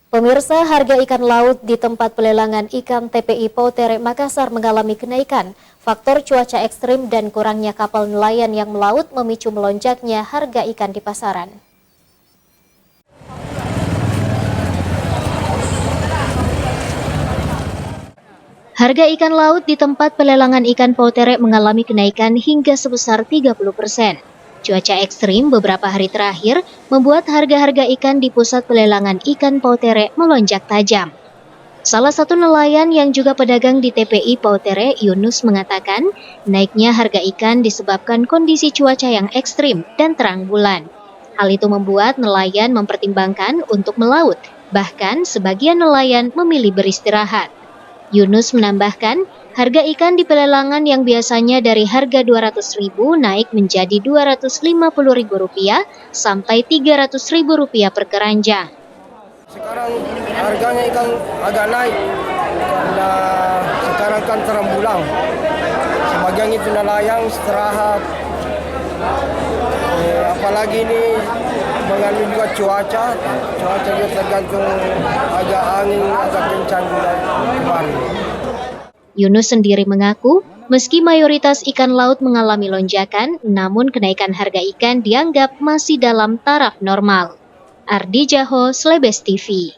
Pemirsa, harga ikan laut di tempat pelelangan ikan TPI Poutere Makassar mengalami kenaikan. Faktor cuaca ekstrim dan kurangnya kapal nelayan yang melaut memicu melonjaknya harga ikan di pasaran. Harga ikan laut di tempat pelelangan ikan Poutere mengalami kenaikan hingga sebesar 30%. Cuaca ekstrim beberapa hari terakhir membuat harga-harga ikan di pusat pelelangan ikan Poutere melonjak tajam. Salah satu nelayan yang juga pedagang di TPI Poutere, Yunus, mengatakan naiknya harga ikan disebabkan kondisi cuaca yang ekstrim dan terang bulan. Hal itu membuat nelayan mempertimbangkan untuk melaut, bahkan sebagian nelayan memilih beristirahat. Yunus menambahkan, harga ikan di pelelangan yang biasanya dari harga Rp200.000 naik menjadi Rp250.000 sampai Rp300.000 per keranjang. Sekarang harganya ikan agak naik karena sekarang kan terang bulan. Sebagian itu nelayan istirahat. Apalagi ini mengandung juga cuaca juga tergantung agak angin agak kencang juga kemarin. Yunus sendiri mengaku, meski mayoritas ikan laut mengalami lonjakan, namun kenaikan harga ikan dianggap masih dalam taraf normal. Ardi Jaho, Slebes TV.